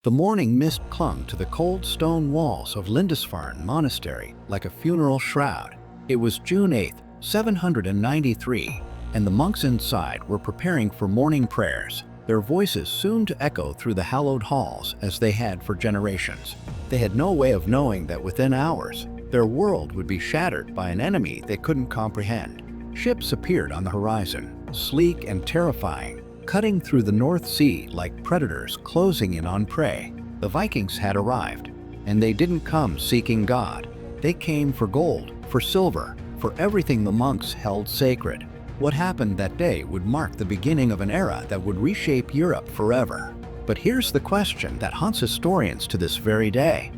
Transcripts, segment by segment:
The morning mist clung to the cold stone walls of Lindisfarne Monastery like a funeral shroud. It was June 8, 793, and the monks inside were preparing for morning prayers, their voices soon to echo through the hallowed halls as they had for generations. They had no way of knowing that within hours, their world would be shattered by an enemy they couldn't comprehend. Ships appeared on the horizon, sleek and terrifying, cutting through the North Sea like predators closing in on prey. The Vikings had arrived, and they didn't come seeking God. They came for gold, for silver, for everything the monks held sacred. What happened that day would mark the beginning of an era that would reshape Europe forever. But here's the question that haunts historians to this very day.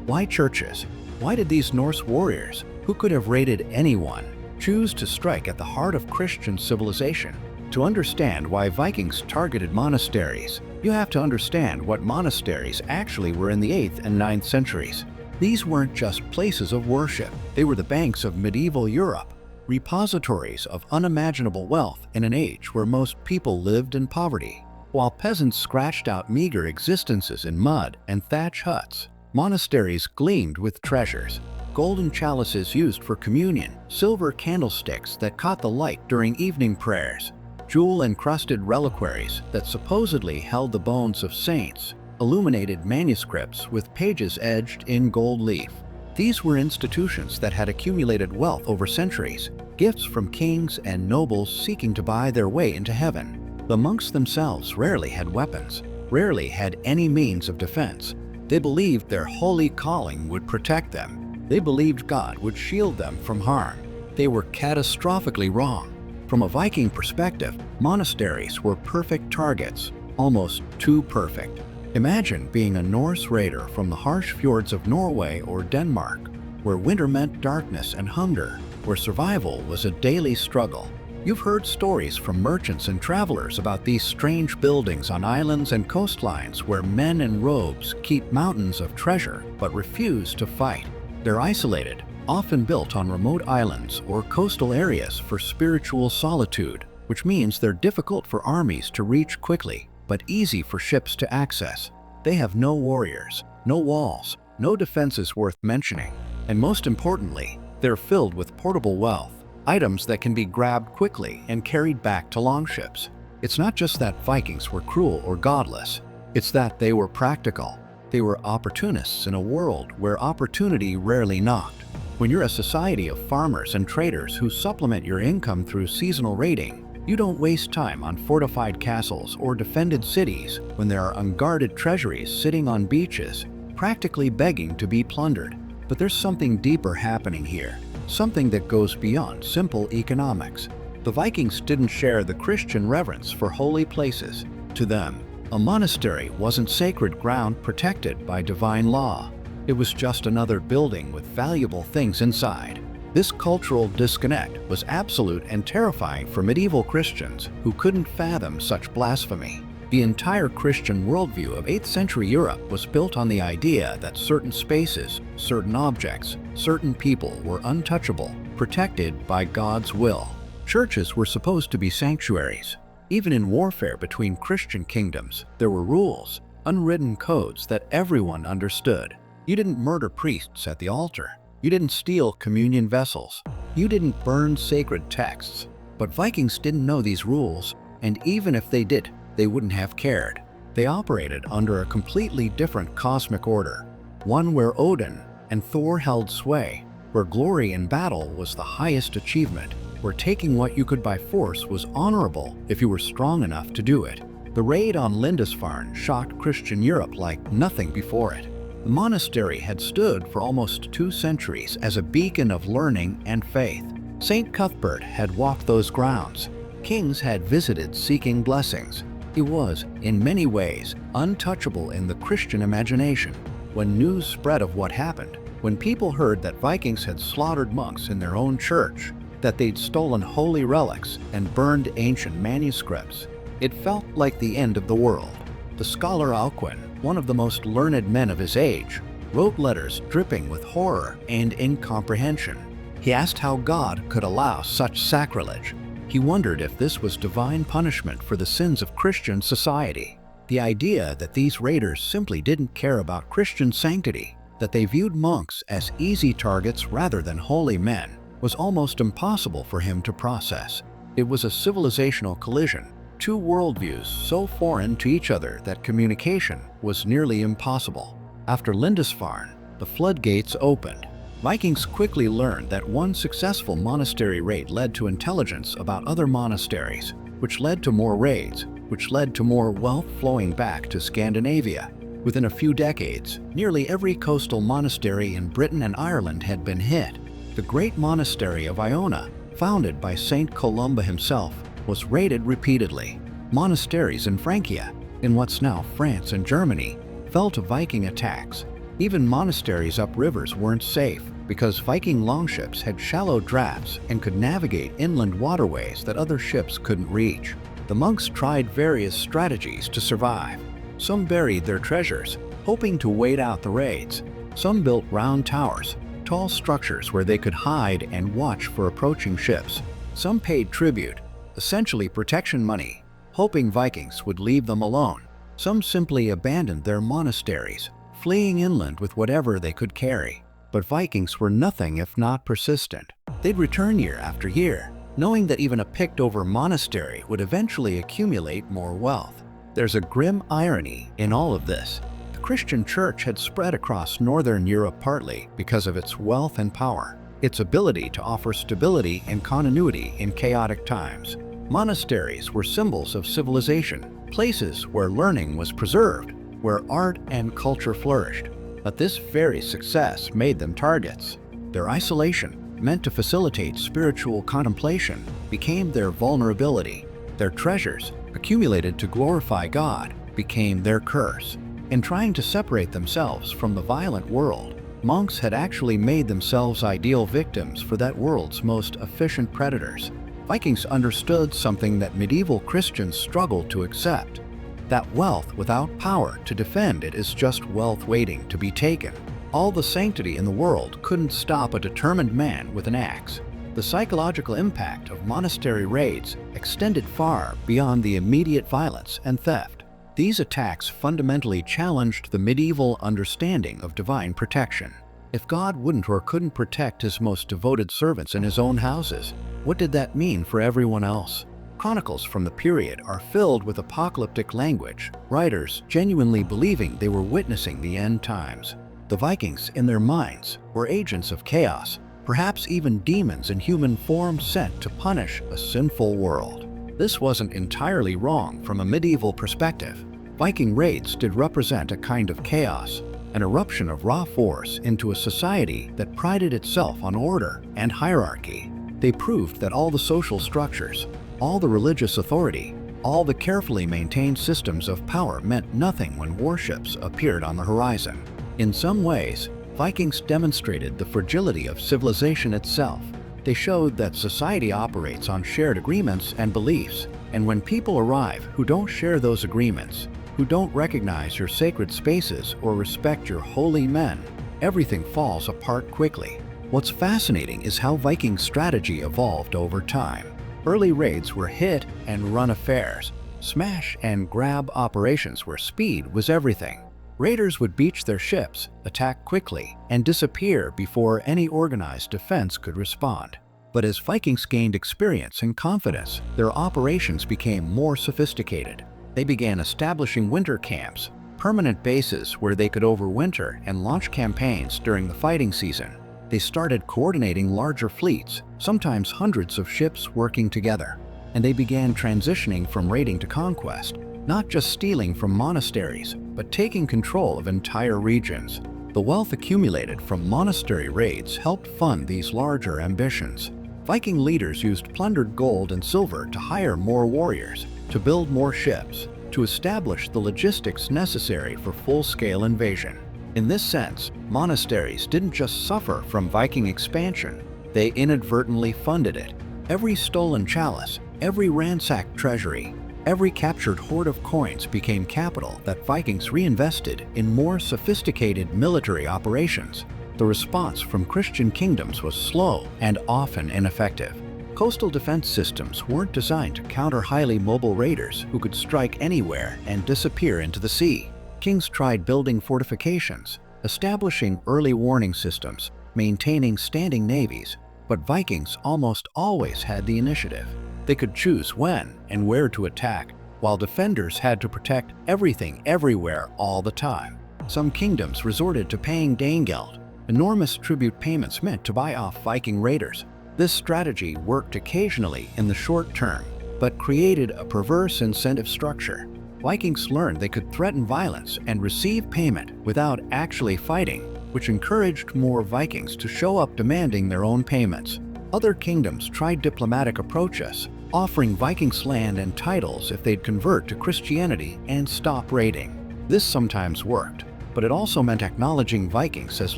Why churches? Why did these Norse warriors, who could have raided anyone, choose to strike at the heart of Christian civilization? To understand why Vikings targeted monasteries, you have to understand what monasteries actually were in the 8th and 9th centuries. These weren't just places of worship, they were the banks of medieval Europe, repositories of unimaginable wealth in an age where most people lived in poverty. While peasants scratched out meager existences in mud and thatch huts, monasteries gleamed with treasures. Golden chalices used for communion, silver candlesticks that caught the light during evening prayers, jewel-encrusted reliquaries that supposedly held the bones of saints, illuminated manuscripts with pages edged in gold leaf. These were institutions that had accumulated wealth over centuries, gifts from kings and nobles seeking to buy their way into heaven. The monks themselves rarely had weapons, rarely had any means of defense. They believed their holy calling would protect them. They believed God would shield them from harm. They were catastrophically wrong. From a Viking perspective, monasteries were perfect targets, almost too perfect. Imagine being a Norse raider from the harsh fjords of Norway or Denmark, where winter meant darkness and hunger, where survival was a daily struggle. You've heard stories from merchants and travelers about these strange buildings on islands and coastlines where men in robes keep mountains of treasure but refuse to fight. They're isolated, often built on remote islands or coastal areas for spiritual solitude, which means they're difficult for armies to reach quickly, but easy for ships to access. They have no warriors, no walls, no defenses worth mentioning, and most importantly, they're filled with portable wealth, items that can be grabbed quickly and carried back to longships. It's not just that Vikings were cruel or godless, it's that they were practical. They were opportunists in a world where opportunity rarely knocked. When you're a society of farmers and traders who supplement your income through seasonal raiding, you don't waste time on fortified castles or defended cities when there are unguarded treasuries sitting on beaches, practically begging to be plundered. But there's something deeper happening here, something that goes beyond simple economics. The Vikings didn't share the Christian reverence for holy places. To them, a monastery wasn't sacred ground protected by divine law. It was just another building with valuable things inside. This cultural disconnect was absolute and terrifying for medieval Christians who couldn't fathom such blasphemy. The entire Christian worldview of 8th century Europe was built on the idea that certain spaces, certain objects, certain people were untouchable, protected by God's will. Churches were supposed to be sanctuaries. Even in warfare between Christian kingdoms, there were rules, unwritten codes that everyone understood. You didn't murder priests at the altar. You didn't steal communion vessels. You didn't burn sacred texts. But Vikings didn't know these rules, and even if they did, they wouldn't have cared. They operated under a completely different cosmic order, one where Odin and Thor held sway, where glory in battle was the highest achievement, where taking what you could by force was honorable if you were strong enough to do it. The raid on Lindisfarne shocked Christian Europe like nothing before it. The monastery had stood for almost 2 centuries as a beacon of learning and faith. Saint Cuthbert had walked those grounds. Kings had visited seeking blessings. He was, in many ways, untouchable in the Christian imagination. When news spread of what happened, when people heard that Vikings had slaughtered monks in their own church, that they'd stolen holy relics and burned ancient manuscripts, it felt like the end of the world. The scholar Alcuin, one of the most learned men of his age, wrote letters dripping with horror and incomprehension. He asked how God could allow such sacrilege. He wondered if this was divine punishment for the sins of Christian society. The idea that these raiders simply didn't care about Christian sanctity, that they viewed monks as easy targets rather than holy men, was almost impossible for him to process. It was a civilizational collision, two worldviews so foreign to each other that communication was nearly impossible. After Lindisfarne, the floodgates opened. Vikings quickly learned that one successful monastery raid led to intelligence about other monasteries, which led to more raids, which led to more wealth flowing back to Scandinavia. Within a few decades, nearly every coastal monastery in Britain and Ireland had been hit. The great monastery of Iona, founded by Saint Columba himself, was raided repeatedly. Monasteries in Francia, in what's now France and Germany, fell to Viking attacks. Even monasteries up rivers weren't safe because Viking longships had shallow drafts and could navigate inland waterways that other ships couldn't reach. The monks tried various strategies to survive. Some buried their treasures, hoping to wait out the raids. Some built round towers, tall structures where they could hide and watch for approaching ships. Some paid tribute, essentially protection money, hoping Vikings would leave them alone. Some simply abandoned their monasteries, fleeing inland with whatever they could carry. But Vikings were nothing if not persistent. They'd return year after year, knowing that even a picked-over monastery would eventually accumulate more wealth. There's a grim irony in all of this. The Christian church had spread across northern Europe partly because of its wealth and power, its ability to offer stability and continuity in chaotic times. Monasteries were symbols of civilization, places where learning was preserved, where art and culture flourished. But this very success made them targets. Their isolation, meant to facilitate spiritual contemplation, became their vulnerability. Their treasures, accumulated to glorify God, became their curse. In trying to separate themselves from the violent world, monks had actually made themselves ideal victims for that world's most efficient predators. Vikings understood something that medieval Christians struggled to accept: that wealth without power to defend it is just wealth waiting to be taken. All the sanctity in the world couldn't stop a determined man with an axe. The psychological impact of monastery raids extended far beyond the immediate violence and theft. These attacks fundamentally challenged the medieval understanding of divine protection. If God wouldn't or couldn't protect his most devoted servants in his own houses, what did that mean for everyone else? Chronicles from the period are filled with apocalyptic language, writers genuinely believing they were witnessing the end times. The Vikings, in their minds, were agents of chaos, perhaps even demons in human form sent to punish a sinful world. This wasn't entirely wrong from a medieval perspective. Viking raids did represent a kind of chaos, an eruption of raw force into a society that prided itself on order and hierarchy. They proved that all the social structures, all the religious authority, all the carefully maintained systems of power meant nothing when warships appeared on the horizon. In some ways, Vikings demonstrated the fragility of civilization itself. They showed that society operates on shared agreements and beliefs, and when people arrive who don't share those agreements, who don't recognize your sacred spaces or respect your holy men, everything falls apart quickly. What's fascinating is how Viking strategy evolved over time. Early raids were hit and run affairs, smash and grab operations where speed was everything. Raiders would beach their ships, attack quickly, and disappear before any organized defense could respond. But as Vikings gained experience and confidence, their operations became more sophisticated. They began establishing winter camps, permanent bases where they could overwinter and launch campaigns during the fighting season. They started coordinating larger fleets, sometimes hundreds of ships working together. And they began transitioning from raiding to conquest, not just stealing from monasteries, but taking control of entire regions. The wealth accumulated from monastery raids helped fund these larger ambitions. Viking leaders used plundered gold and silver to hire more warriors, to build more ships, to establish the logistics necessary for full-scale invasion. In this sense, monasteries didn't just suffer from Viking expansion, they inadvertently funded it. Every stolen chalice, every ransacked treasury, every captured hoard of coins became capital that Vikings reinvested in more sophisticated military operations. The response from Christian kingdoms was slow and often ineffective. Coastal defense systems weren't designed to counter highly mobile raiders who could strike anywhere and disappear into the sea. Kings tried building fortifications, establishing early warning systems, maintaining standing navies, but Vikings almost always had the initiative. They could choose when and where to attack, while defenders had to protect everything everywhere all the time. Some kingdoms resorted to paying Danegeld, enormous tribute payments meant to buy off Viking raiders. This strategy worked occasionally in the short term, but created a perverse incentive structure. Vikings learned they could threaten violence and receive payment without actually fighting, which encouraged more Vikings to show up demanding their own payments. Other kingdoms tried diplomatic approaches, offering Vikings land and titles if they'd convert to Christianity and stop raiding. This sometimes worked, but it also meant acknowledging Vikings as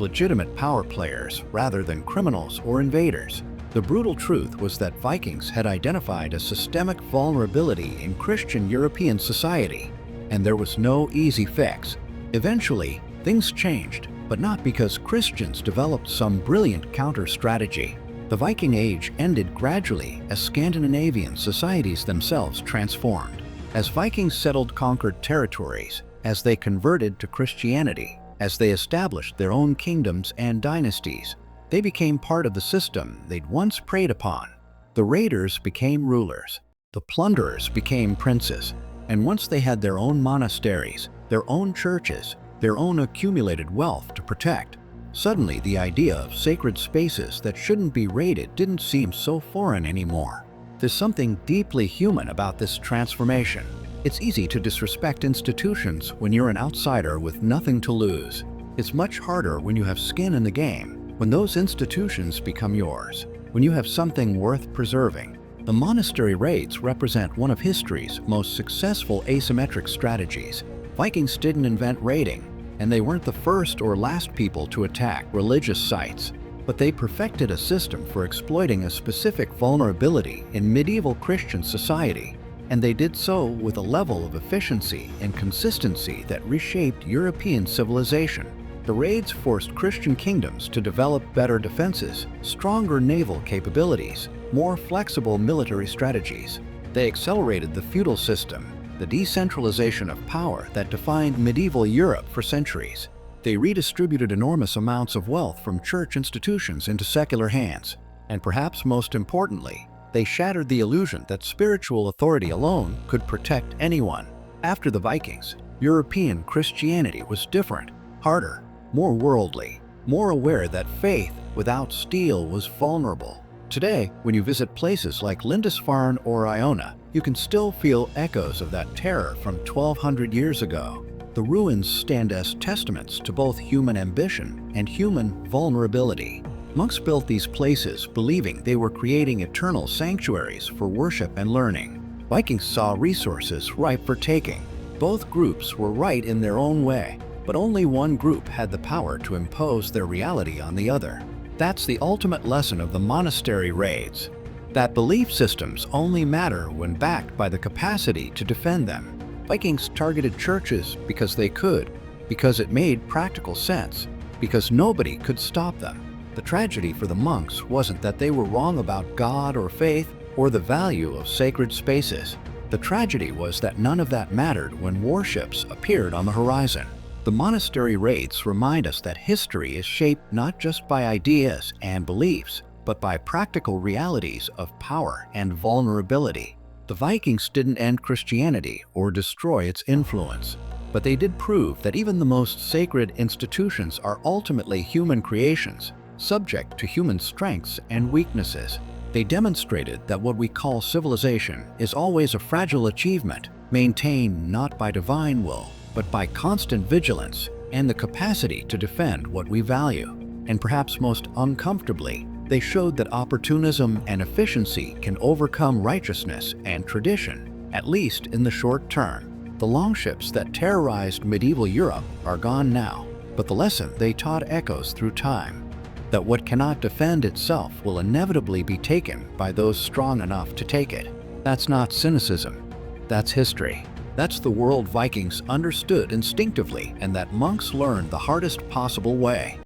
legitimate power players rather than criminals or invaders. The brutal truth was that Vikings had identified a systemic vulnerability in Christian European society, and there was no easy fix. Eventually, things changed, but not because Christians developed some brilliant counter-strategy. The Viking Age ended gradually as Scandinavian societies themselves transformed. As Vikings settled conquered territories, as they converted to Christianity, as they established their own kingdoms and dynasties, they became part of the system they'd once preyed upon. The raiders became rulers, the plunderers became princes, and once they had their own monasteries, their own churches, their own accumulated wealth to protect, suddenly the idea of sacred spaces that shouldn't be raided didn't seem so foreign anymore. There's something deeply human about this transformation. It's easy to disrespect institutions when you're an outsider with nothing to lose. It's much harder when you have skin in the game, when those institutions become yours, when you have something worth preserving. The monastery raids represent one of history's most successful asymmetric strategies. Vikings didn't invent raiding, and they weren't the first or last people to attack religious sites, but they perfected a system for exploiting a specific vulnerability in medieval Christian society, and they did so with a level of efficiency and consistency that reshaped European civilization. The raids forced Christian kingdoms to develop better defenses, stronger naval capabilities, more flexible military strategies. They accelerated the feudal system, the decentralization of power that defined medieval Europe for centuries. They redistributed enormous amounts of wealth from church institutions into secular hands. And perhaps most importantly, they shattered the illusion that spiritual authority alone could protect anyone. After the Vikings, European Christianity was different, harder, more worldly, more aware that faith without steel was vulnerable. Today, when you visit places like Lindisfarne or Iona, you can still feel echoes of that terror from 1200 years ago. The ruins stand as testaments to both human ambition and human vulnerability. Monks built these places believing they were creating eternal sanctuaries for worship and learning. Vikings saw resources ripe for taking. Both groups were right in their own way, but only one group had the power to impose their reality on the other. That's the ultimate lesson of the monastery raids, that belief systems only matter when backed by the capacity to defend them. Vikings targeted churches because they could, because it made practical sense, because nobody could stop them. The tragedy for the monks wasn't that they were wrong about God or faith or the value of sacred spaces. The tragedy was that none of that mattered when warships appeared on the horizon. The monastery raids remind us that history is shaped not just by ideas and beliefs, but by practical realities of power and vulnerability. The Vikings didn't end Christianity or destroy its influence, but they did prove that even the most sacred institutions are ultimately human creations, subject to human strengths and weaknesses. They demonstrated that what we call civilization is always a fragile achievement, maintained not by divine will, but by constant vigilance and the capacity to defend what we value. And perhaps most uncomfortably, they showed that opportunism and efficiency can overcome righteousness and tradition, at least in the short term. The longships that terrorized medieval Europe are gone now, but the lesson they taught echoes through time, that what cannot defend itself will inevitably be taken by those strong enough to take it. That's not cynicism, that's history. That's the world Vikings understood instinctively and that monks learned the hardest possible way.